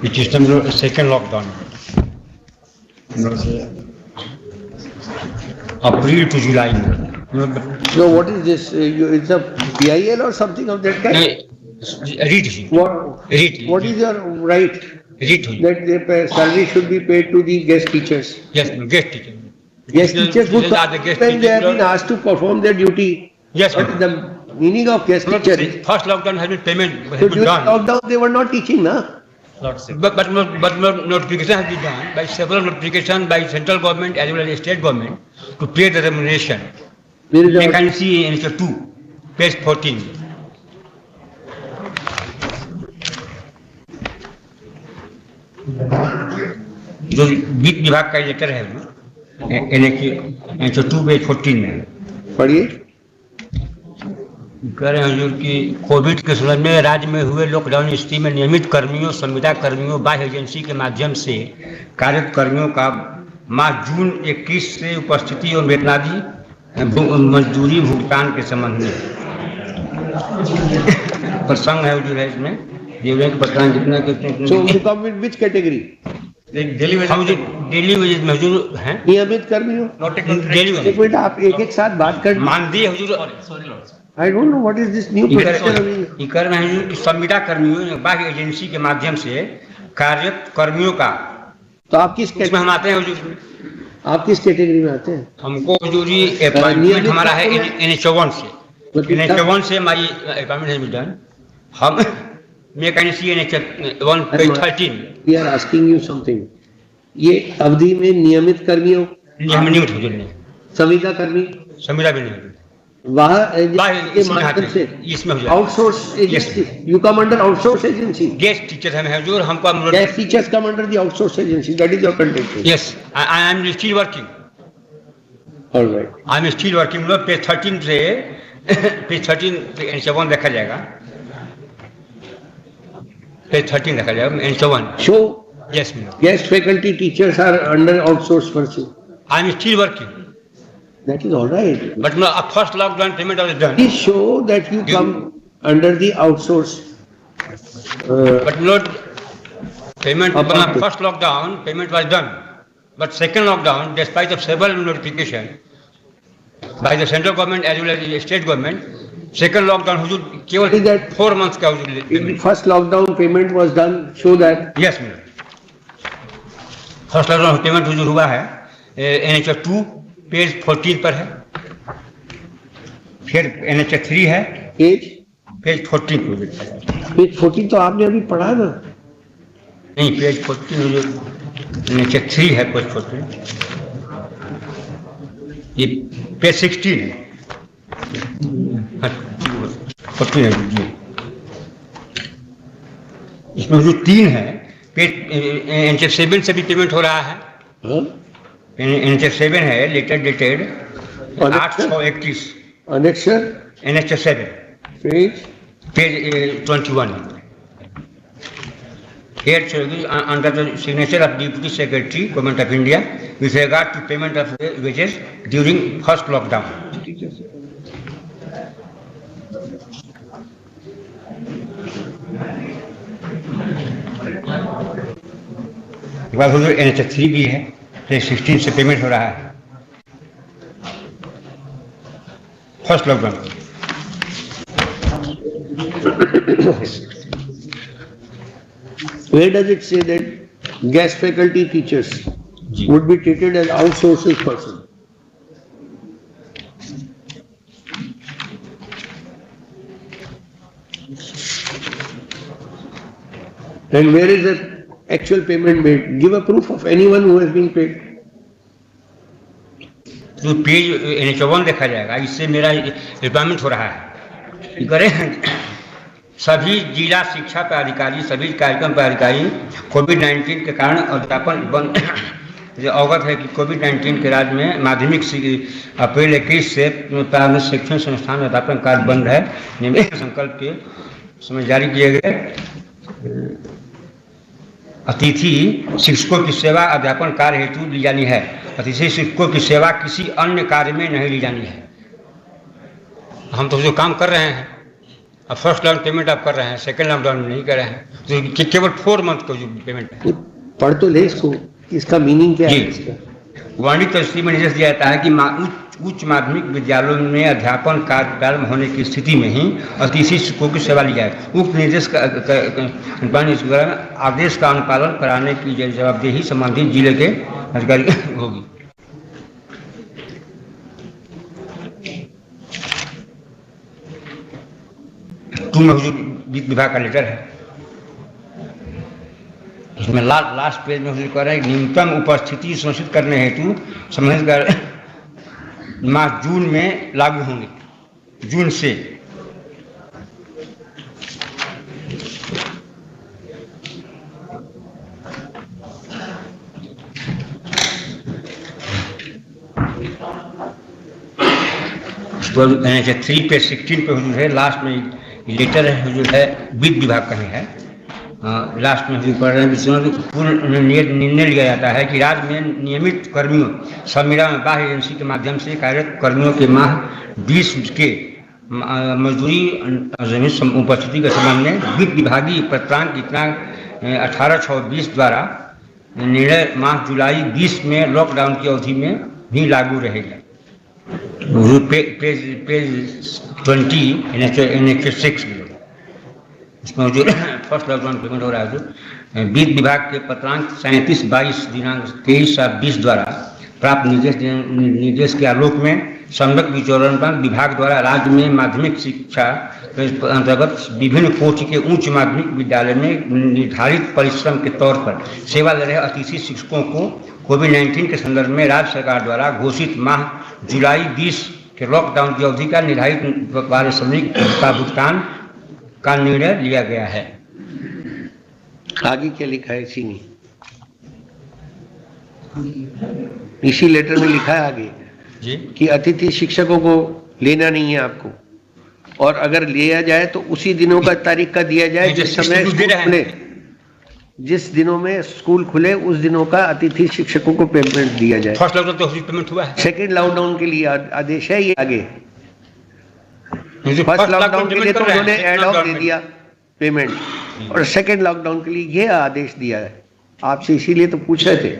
which is the second lockdown. April to July. So what is this? It's a PIL or something of that kind? Read. What is your right? Read. That the salary should be paid to the guest teachers. Yes, guest teacher. Guest teachers would come when they have been asked to perform their duty. Yes, But the meaning of guest teacher is first lockdown has been payment. so during lockdown they were not teaching, na? But notification has been done by several notifications by central government as well as state government to pay the remuneration. There is You a can see in chapter 2, page 14. जो वित्त विभाग का letter है chapter 2 page 14 में पढ़िए। कह रहे हैं हुजूर कि कोविड के समय में राज्य में हुए लॉकडाउन स्थिति में नियमित कर्मियों, संविदा कर्मियों, बाह्य एजेंसी के माध्यम से कार्यरत कर्मियों का माह जून 21 से उपस्थिति और वेतनादि मजदूरी भुगतान के संबंध में प्रसंग है हुजूर है इसमें पता जितना So you come with which category? Daily wages में हुजूर हैं नियमित कर्मी हो? डेली एक वेजेस मिनट आप एक साथ बात कर। मानदेय हुजूर I don't know what is this new profession. ये कर रहे हैं कि संविदा कर्मियों, बाह्य एजेंसी के माध्यम से कार्यरत कर्मियों का। तो आप किस इसमें हम आते हैं हुजूर, आप किस कैटेगरी में आते हैं? हमको हुजूर जी अपॉइंटमेंट हमारा है NH1 से। NH1 से हमारी अपॉइंटमेंट है डन। हम मैं कहीं सी NH1 पे 13 We are asking you something. ये अवधि में नियमित कर्मियों, नियमित हुजूर ने संविदा कर्मी, संविदा भी नहीं वहाँ के माध्यम से इसमें outsource agency, you come under outsource agency. Guest teacher हैं हुजूर, हमको guest teachers come under the outsource agency, that is your content. Yes, I am still working. Alright, I am still working. Page 13 से page 13 NH1 देखा जाएगा, page 13 देखा जाएगा NH1। So yes, guest faculty teachers are under outsource person. I am still working. That is all right. But no, first lockdown payment was done. Please show that you come under the outsource. But not payment. First lockdown payment was done, but second lockdown, despite of several notification by the central government as well as the state government, second lockdown हुजूर केवल 4 months का हुजूर In the first lockdown payment was done. Show that. Yes, ma'am. First lockdown payment हुजूर हुआ है NH2 page 14 पर है, फिर NH3 है page 14 पर। Page 14 तो आपने अभी पढ़ा ना? नहीं, पेज 14 NH3 है, पेज 14, ये पेज 16 है, 14 है जी। इसमें जो 3 है पेज NH7 से भी पेमेंट हो रहा है। NH7 है, letter dated 8/6/21। NH7 page 21 under the signature of Deputy Secretary Government of India with regard to payment of wages during first lockdown. एक बार हुजूर NH3 भी है, पेज 16 से पेमेंट हो रहा है first lockdown. Where does it say that guest faculty teachers would be treated as outsourcing person? Then where is the actual payment made? Give a proof of anyone who has been paid. तो page NH1 देखा जाएगा, इससे मेरा requirement हो रहा है। करें सभी जिला शिक्षा पदाधिकारी, सभी कार्यक्रम पदाधिकारी कोविड-19 के कारण अध्यापन बंद। अवगत है कि कोविड-19 के राज्य में माध्यमिक अप्रैल 21 से प्रारंभिक शिक्षण संस्थान में अध्यापन कार्य बंद है। निम्न संकल्प के समय जारी किए गए अतिथि शिक्षकों की सेवा अध्यापन कार्य हेतु ली जानी है। अतिथि शिक्षकों की सेवा किसी अन्य कार्य में नहीं ली जानी है। हम तो जो काम कर रहे हैं अब फर्स्ट डाउन पेमेंट आप कर रहे हैं, सेकंड डाउन नहीं कर रहे हैं, तो केवल 4 मंथ का जो पेमेंट है। पढ़ तो ले इसको, इसका मीनिंग क्या है जी। इसका? वाणिज्य तस्वीर में निर्देश दिया जाता है कि उच्च माध्यमिक विद्यालयों में अध्यापन कार्य प्रारंभ होने की स्थिति में ही अतिथि शिक्षकों की सेवा ली जाए। उक्त निर्देश का आदेश का अनुपालन कराने की जवाबदेही संबंधित जिले के अधिकारी होगी। वित्त विभाग का लेटर है, इसमें लास्ट पेज में कह रहे हैं न्यूनतम उपस्थिति सुनिश्चित करने हेतु संबंधित माह जून में लागू होंगे, जून से। तो 3 पे 16 पे हुजूर है, लास्ट में लेटर है हुजूर है, वित्त विभाग का ही है। लास्ट में पढ़ रहे हैं पूर्ण निर्णय लिया जाता है कि राज्य में नियमित कर्मियों संविदा में बाह्य एजेंसी के माध्यम से कार्यरत कर्मियों के माह 20 के मजदूरी उपस्थिति के संबंध में वित्त विभागीय पत्रांक इतना 18/6/20 द्वारा निर्णय माह जुलाई 20 में लॉकडाउन की अवधि में भी लागू रहेगा। पेज 20 NH 6 इसमें जो फर्स्ट लॉकडाउन पेमेंट हो रहा है, जो वित्त विभाग के पत्रांक 37/22 दिनांक 23/20 द्वारा प्राप्त निर्देश के आलोक में संगत विचरण पर विभाग द्वारा राज्य में माध्यमिक शिक्षा के अंतर्गत विभिन्न कोटि के उच्च माध्यमिक विद्यालय में निर्धारित परिश्रम के तौर पर सेवा ले रहे अतिथि शिक्षकों को कोविड-19 के संदर्भ में राज्य सरकार द्वारा घोषित माह जुलाई 20 के लॉकडाउन की अवधि का निर्धारित पारिश्रमिक का भुगतान का निर्णय लिया गया है। आगे क्या लिखा है इसी में? इसी लेटर में लिखा है आगे जी कि अतिथि शिक्षकों को लेना नहीं है आपको, और अगर लिया जाए तो उसी दिनों का तारीख का दिया जाए जिस समय स्कूल खुले, जिस दिनों में स्कूल खुले उस दिनों का अतिथि शिक्षकों को पेमेंट दिया जाए। फर्स्ट लॉकडाउन तो पेमेंट हुआ है, सेकेंड लॉकडाउन के लिए आदेश है ये आगे। फर्स्ट लॉकडाउन के लिए तो उन्होंने एड ऑफ दे दिया पेमेंट, और सेकेंड लॉकडाउन के लिए ये आदेश दिया है आपसे, इसीलिए तो पूछ रहे थे।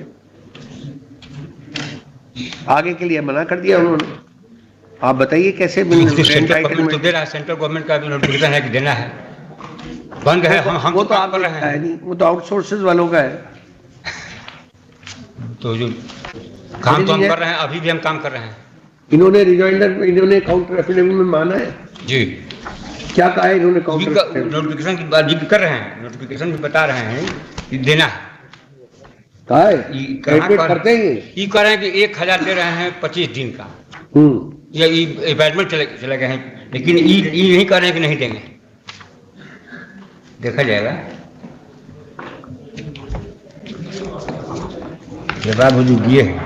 आगे के लिए मना कर दिया उन्होंने। आप बताइए कैसे सेंट्रल गवर्नमेंट तो दे रहा है, सेंट्रल गवर्नमेंट का भी नोटिफिकेशन है कि देना है, बंद है। हम वो तो आप कर रहे हैं नहीं, वो तो आउटसोर्सेज वालों का है। तो जो काम तो हम कर रहे हैं, अभी भी हम काम कर रहे हैं। इन्होंने रिजॉइंडर, इन्होंने काउंटर एफिडेविट में माना है जी। क्या कहा है इन्होंने? काउंटर नोटिफिकेशन की बात जिक्र कर रहे हैं, नोटिफिकेशन भी बता रहे हैं कि देना है। कहा है करते हैं ये कह रहे हैं कि 1000 दे रहे हैं 25 दिन का, या अपार्टमेंट चले गए हैं, लेकिन ये नहीं कह रहे हैं कि नहीं देंगे, देखा जाएगा। जवाब हुजूर दिए हैं।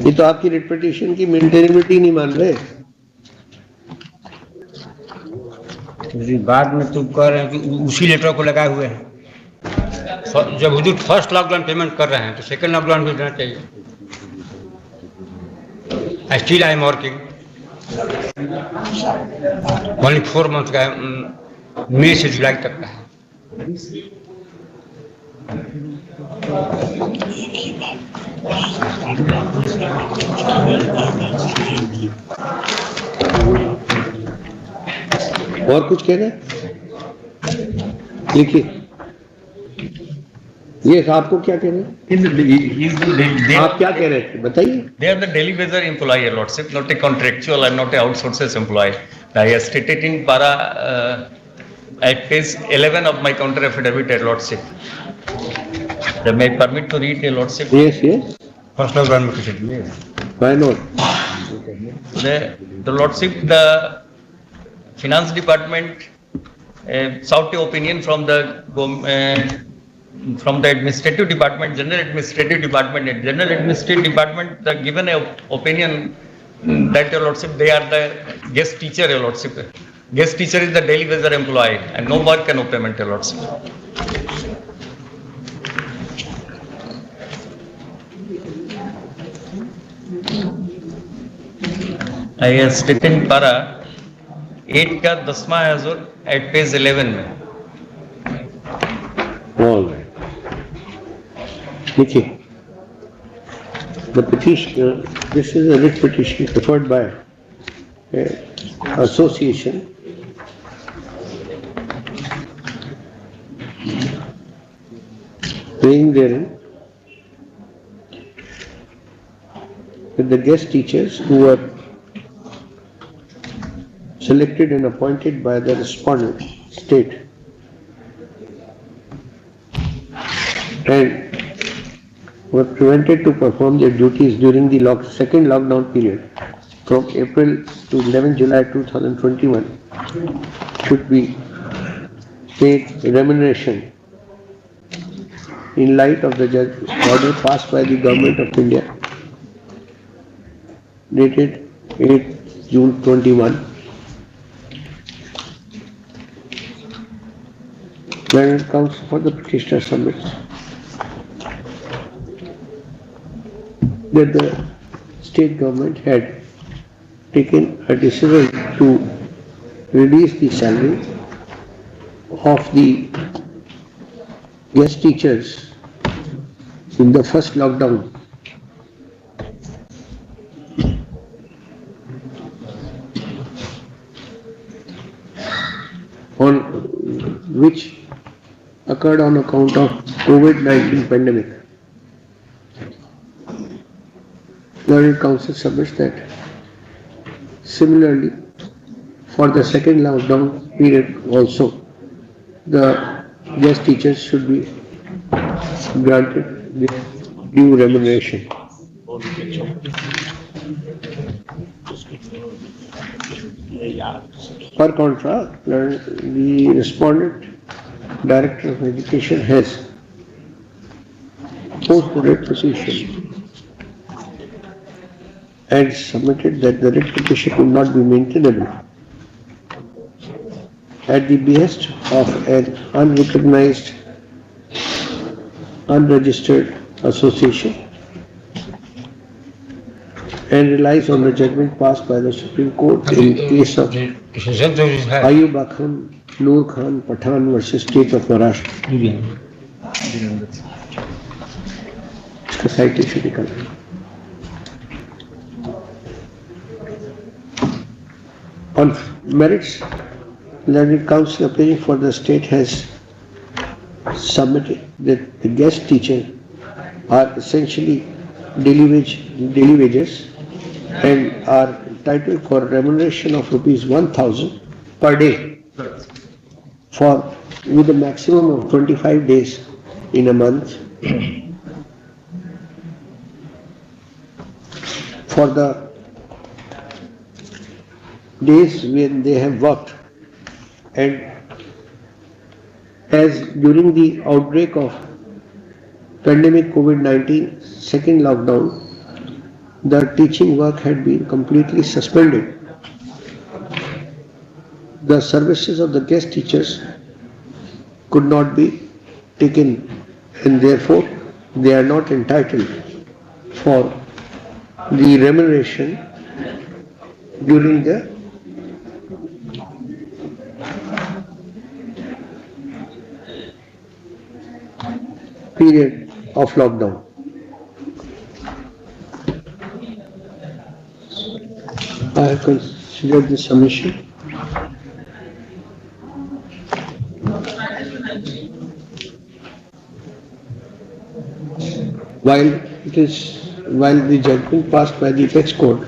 ये तो आपकी रिप्यूटेशन की मेंटेनेबिलिटी नहीं मान रहे। बाद में तो कह रहे हैं कि उसी लेटर को लगाए हुए हैं। जब हुजूर फर्स्ट लॉकडाउन पेमेंट कर रहे हैं तो सेकंड लॉकडाउन भी देना चाहिए। Still I am working only 4 month का, मई से जुलाई तक का है। और कुछ कहना लिखिए। ये आपको क्या कहना है? आप क्या कह रहे थे बताइए। They are the daily basis employee, Your Lordship, not a contractual and not a outsources employee. I have stated in para at page 11 of my counter affidavit, Your Lordship. May I permit to read, Your Lordship? Yes, yes. First lockdown में कुछ दिए। Why not? The Lordship, the Finance Department sought a opinion from the Administrative Department, General Administrative Department. And General Administrative Department, the given a opinion that, Your Lordship, they are the guest teacher, Your Lordship. Guest teacher is the daily basis employee, and no work and no payment, Your Lordship. I have stated in para 8 का 10वां है at page 11 में. All right. देखिए, the petition, this is a writ petition preferred by association saying therein that the guest teachers who were selected and appointed by the respondent state and were prevented to perform their duties during the second lockdown period from April to 11 July 2021 should be paid remuneration in light of the order passed by the Government of India dated 8 June 21, when it comes for the petitioner submits that the state government had taken a decision to reduce the salary of the guest teachers in the first lockdown on which occurred on account of COVID-19 pandemic. Learned Council submits that similarly for the second lockdown period also the guest teachers should be granted the due remuneration. Per contra, the respondent Director of Education has opposed the writ petition and submitted that the writ petition would not be maintainable at the behest of an unrecognized, unregistered association and relies on the judgment passed by the Supreme Court in case of Ayub Khan, Noor Khan, Pathan versus State of Maharashtra. इसका citation निकाला. On merits, Learned Council appearing for the state has submitted that the guest teachers are essentially daily wages and are entitled for remuneration of rupees 1,000 per day for with a maximum of 25 days in a month for the days when they have worked, and as during the outbreak of pandemic COVID-19 second lockdown, the teaching work had been completely suspended. The services of the guest teachers could not be taken and therefore they are not entitled for the remuneration during the period of lockdown. I have considered this submission. While the judgment passed by the apex court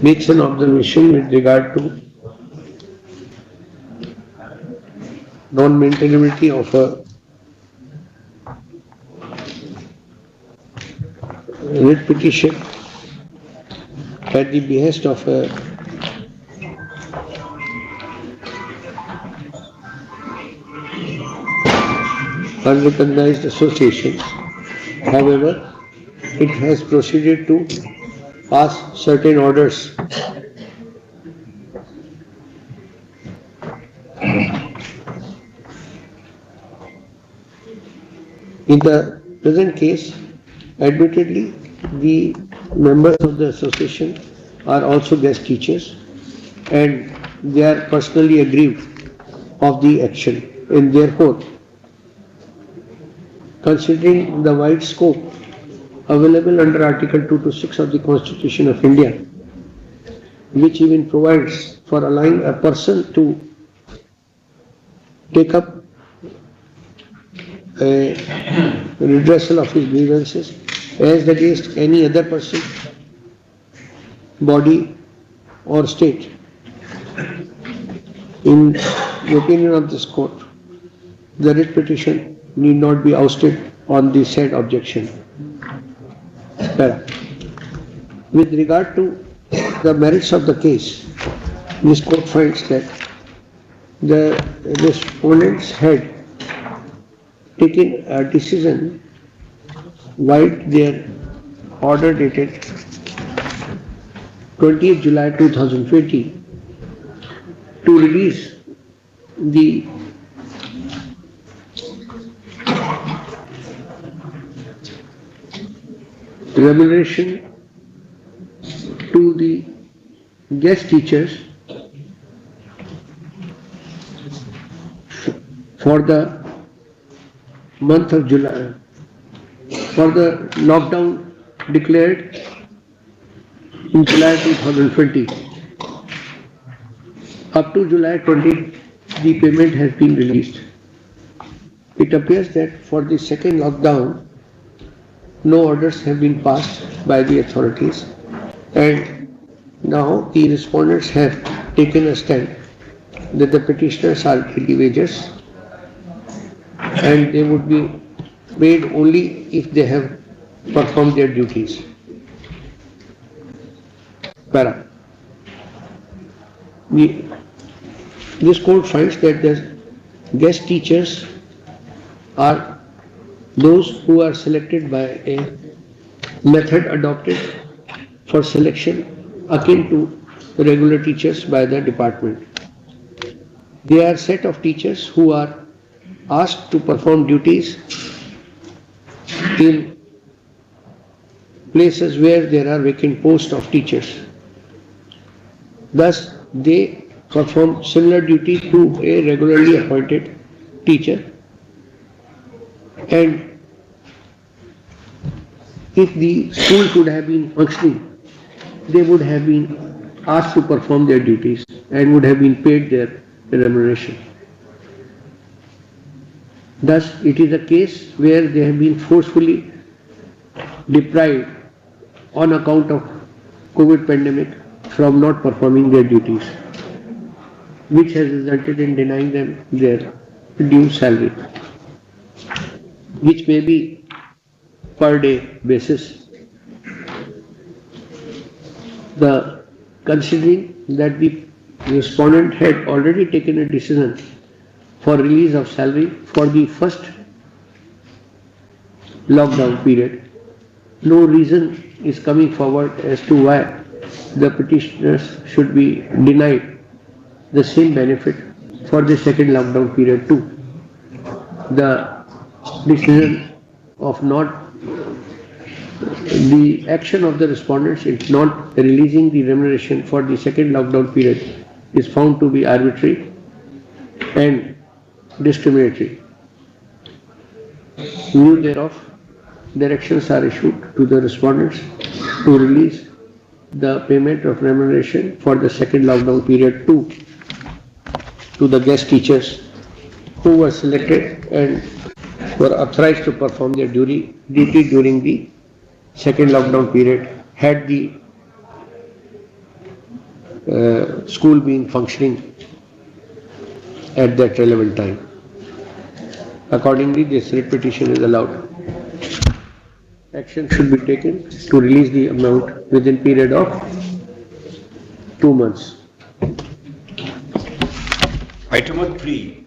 makes an observation with regard to non-maintainability of a writ petition at the behest of a unrecognized association. However, it has proceeded to pass certain orders in the present case. Admittedly, the members of the association are also guest teachers, and they are personally aggrieved of the action. And therefore, considering the wide scope available under Article 2 to 6 of the Constitution of India, which even provides for allowing a person to take up a redressal of his grievances as against any other person, body or state. In the opinion of this court, the writ petition need not be ousted on the said objection. Para. With regard to the merits of the case, this court finds that the respondents had taken a decision while their order dated 20th July 2020 to release the remuneration to the guest teachers for the month of July, for the lockdown declared in July 2020. Up to July 20, the payment has been released. It appears that for the second lockdown, no orders have been passed by the authorities, and now the respondents have taken a stand that the petitioners are daily wages and they would be paid only if they have performed their duties. Para. This court finds that the guest teachers are those who are selected by a method adopted for selection akin to regular teachers by the department. They are a set of teachers who are asked to perform duties in places where there are vacant posts of teachers. Thus, they perform similar duty to a regularly appointed teacher, and if the school could have been functioning, they would have been asked to perform their duties and would have been paid their remuneration. Thus, it is a case where they have been forcefully deprived on account of COVID pandemic from not performing their duties, which has resulted in denying them their due salary, which may be per day basis. Considering that the respondent had already taken a decision for release of salary for the first lockdown period, no reason is coming forward as to why the petitioners should be denied the same benefit for the second lockdown period too. The decision of the action of the respondents in not releasing the remuneration for the second lockdown period is found to be arbitrary and discriminatory. In view thereof, directions are issued to the respondents to release the payment of remuneration for the second lockdown period too to the guest teachers who were selected and were authorized to perform their duty during the second lockdown period, had the school been functioning at that relevant time. Accordingly, this writ petition is allowed. Action should be taken to release the amount within period of 2 months. Item 3.